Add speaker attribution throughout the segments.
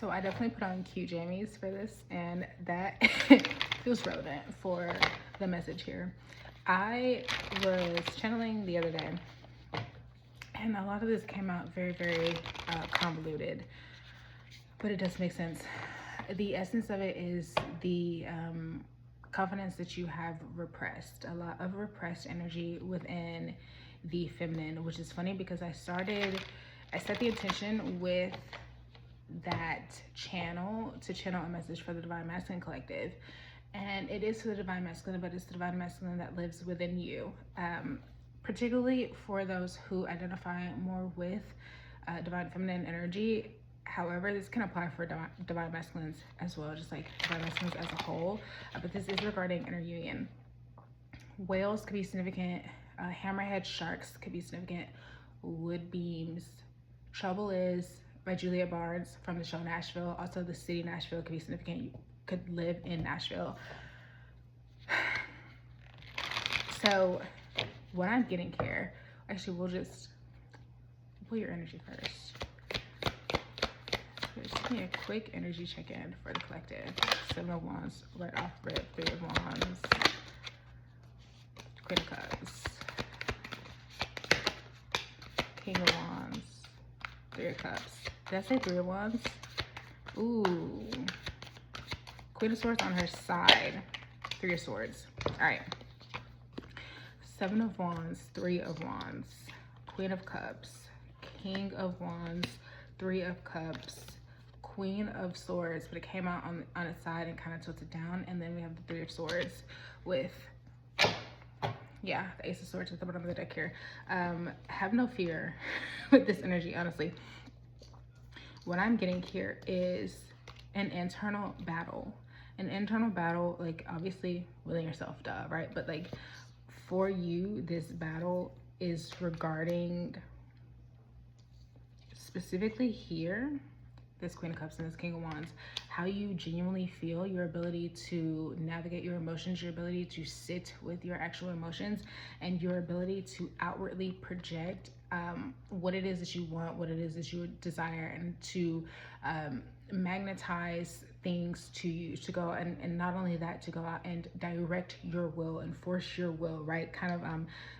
Speaker 1: So I definitely put on cute jammies for this, and that feels relevant for the message here. I was channeling the other day, and a lot of this came out very, very convoluted, but it does make sense. The essence of it is the confidence that you have repressed, a lot of repressed energy within the feminine, which is funny because I set the intention with that channel to channel a message for the Divine Masculine Collective. And it is to the Divine Masculine, but it's the Divine Masculine that lives within you. Particularly for those who identify more with Divine Feminine energy. However, this can apply for Divine Masculines as well, just like Divine Masculines as a whole. But this is regarding inner union. Whales could be significant. Hammerhead sharks could be significant. Wood beams. Trouble Is by Julia Barnes from the show Nashville. Also, the city Nashville could be significant. You could live in Nashville. So what I'm getting here, actually, we'll just pull your energy first. Just give me a quick energy check-in for the collective. 7 of Wands, right off rip. 3 of Wands, Queen of Cups, King of Wands, 3 of Cups. Did I say 3 of Wands? Ooh. Queen of Swords on her side. 3 of Swords. All right. 7 of Wands, 3 of Wands, Queen of Cups, King of Wands, 3 of Cups, Queen of Swords, but it came out on its side and kind of tilted down. And then we have the 3 of Swords with, yeah, the Ace of Swords at the bottom of the deck here. Have no fear with this energy, honestly. What I'm getting here is an internal battle. An internal battle, like obviously within yourself, duh, right? But like for you, this battle is regarding specifically here, this Queen of Cups and this King of Wands, how you genuinely feel, your ability to navigate your emotions, your ability to sit with your actual emotions, and your ability to outwardly project what it is that you want, what it is that you desire, and to magnetize things to you, to go and not only that, to go out and direct your will and force your will, right? Kind of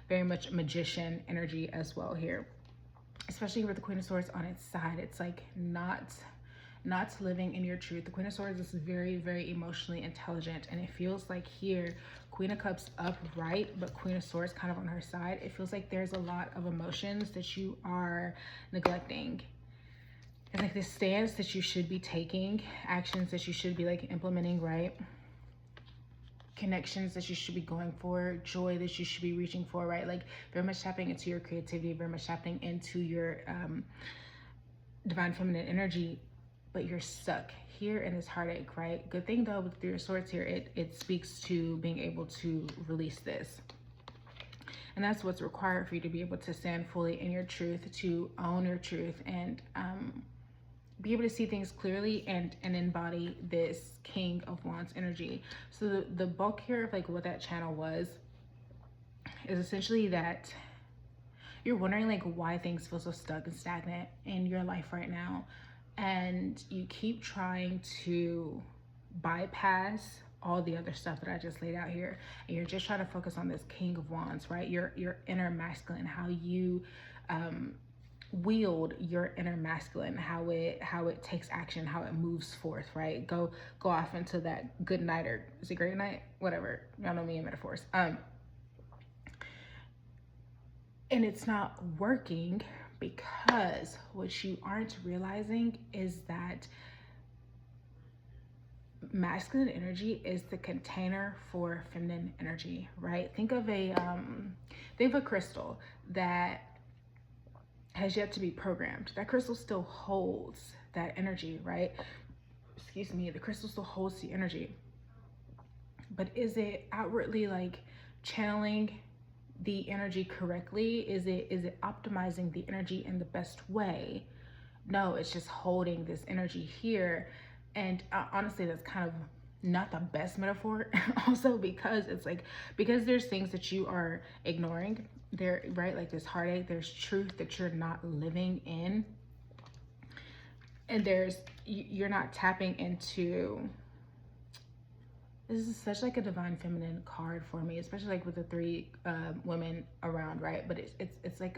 Speaker 1: very much magician energy as well here, especially with the Queen of Swords on its side. It's like not living in your truth. The Queen of Swords is very, very emotionally intelligent, and it feels like here, Queen of Cups upright, but Queen of Swords kind of on her side. It feels like there's a lot of emotions that you are neglecting. It's like this stance that you should be taking, actions that you should be like implementing, right? Connections that you should be going for, joy that you should be reaching for, right? Like very much tapping into your creativity, very much tapping into your Divine Feminine energy, but you're stuck here in this heartache, right? Good thing though, with 3 of Swords here, it speaks to being able to release this. And that's what's required for you to be able to stand fully in your truth, to own your truth, and be able to see things clearly and embody this King of Wands energy. So the bulk here of like what that channel was is essentially that you're wondering like why things feel so stuck and stagnant in your life right now, and you keep trying to bypass all the other stuff that I just laid out here, and you're just trying to focus on this King of Wands, right? Your inner masculine, how you wield your inner masculine, how it takes action, how it moves forth, right? Go off into that good night, or is it great night, whatever, y'all know me in metaphors. And it's not working because what you aren't realizing is that masculine energy is the container for feminine energy, right? Think of a crystal that has yet to be programmed. That crystal still holds that energy, right? Excuse me, the crystal still holds the energy. But is it outwardly like channeling the energy correctly? Is it optimizing the energy in the best way? No, it's just holding this energy here. And honestly, that's kind of not the best metaphor also, because it's like, because there's things that you are ignoring there, right? Like this heartache, there's truth that you're not living in. And you're not tapping into, this is such like a divine feminine card for me, especially like with the three women around, right? But it's like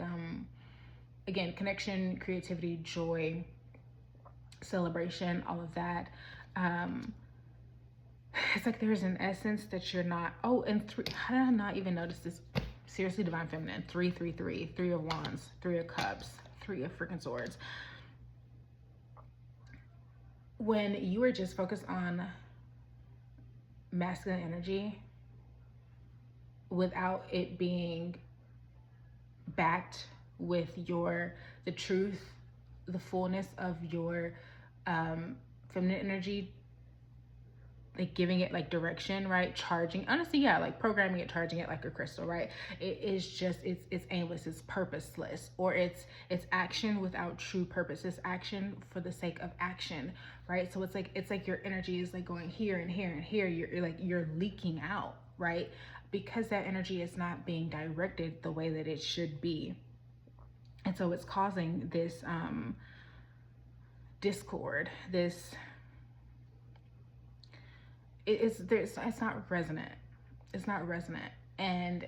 Speaker 1: again, connection, creativity, joy, celebration, all of that. um it's like there's an essence that you're not. Oh, and three, how did I not even notice this? Seriously, divine feminine, 333, three of wands, three of cups, three of freaking swords. When you are just focused on masculine energy without it being backed with the truth, the fullness of your feminine energy, like giving it like direction, right? Charging, honestly, yeah, like programming it, charging it like a crystal, right? It is just, it's aimless, it's purposeless, or it's action without true purpose. It's action for the sake of action, right? So it's like your energy is like going here and here and here. You're leaking out, right? Because that energy is not being directed the way that it should be. And so it's causing this discord, this, it's not resonant. It's not resonant. And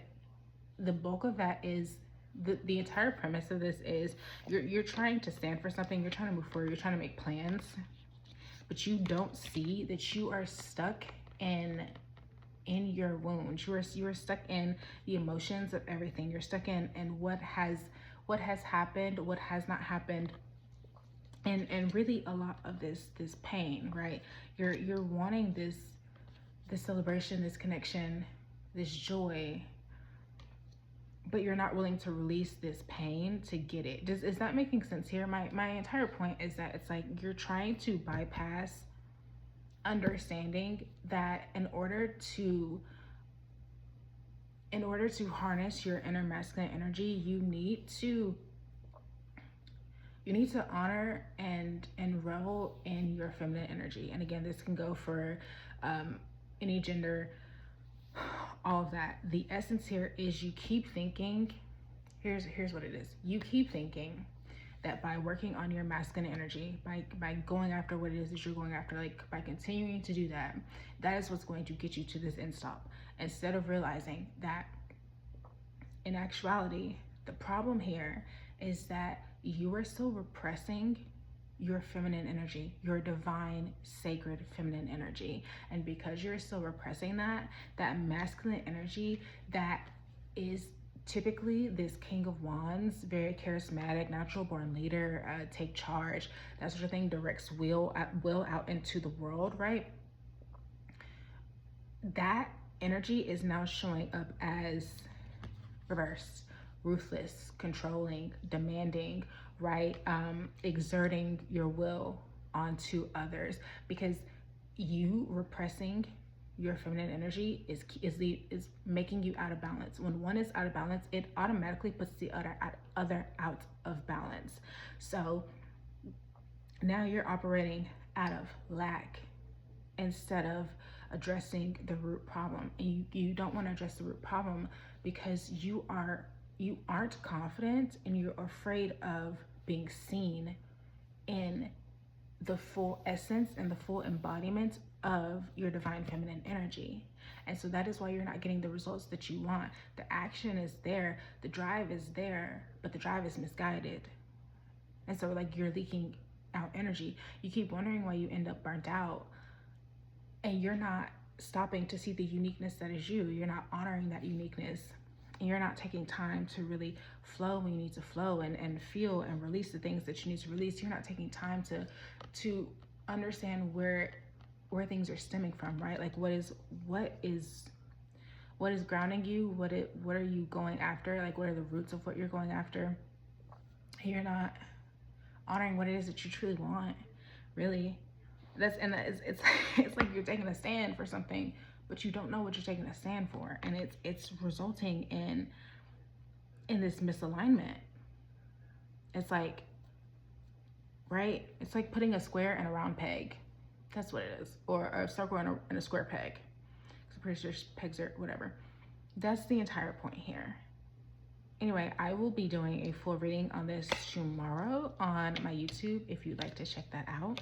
Speaker 1: the bulk of that is the entire premise of this is you're trying to stand for something, you're trying to move forward, you're trying to make plans, but you don't see that you are stuck in your wounds. You are stuck in the emotions of everything. You're stuck in what has happened, what has not happened, and really a lot of this pain, right? You're wanting this celebration, this connection, this joy, but you're not willing to release this pain to get it. Is that making sense here? My entire point is that it's like you're trying to bypass understanding that in order to harness your inner masculine energy, you need to honor and revel in your feminine energy. And again, this can go for any gender, all of that. The essence here is you keep thinking, here's what it is. You keep thinking that by working on your masculine energy, by going after what it is that you're going after, like by continuing to do that, that is what's going to get you to this end stop. Instead of realizing that in actuality, the problem here is that you are still repressing your feminine energy, your divine, sacred feminine energy. And because you're still repressing that masculine energy that is typically this King of Wands, very charismatic, natural born leader, take charge, that sort of thing, directs will out into the world, right? That energy is now showing up as reversed, ruthless, controlling, demanding, right? Exerting your will onto others, because you repressing your feminine energy is making you out of balance. When one is out of balance, it automatically puts the other out of balance. So now you're operating out of lack instead of addressing the root problem. And you don't want to address the root problem because you aren't confident and you're afraid of being seen in the full essence and the full embodiment of your divine feminine energy. And so that is why you're not getting the results that you want. The action is there, the drive is there, but the drive is misguided. And so like you're leaking out energy. You keep wondering why you end up burnt out, and you're not stopping to see the uniqueness that is you. You're not honoring that uniqueness, and you're not taking time to really flow when you need to flow, and feel and release the things that you need to release. You're not taking time to understand where things are stemming from, right? Like what is grounding you? What are you going after? Like what are the roots of what you're going after? You're not honoring what it is that you truly want, really. It's like you're taking a stand for something, but you don't know what you're taking a stand for, and it's resulting in this misalignment. It's like, right? It's like putting a square in a round peg. That's what it is, or a circle in a square peg. I'm pretty sure pegs are whatever. That's the entire point here. Anyway, I will be doing a full reading on this tomorrow on my YouTube if you'd like to check that out.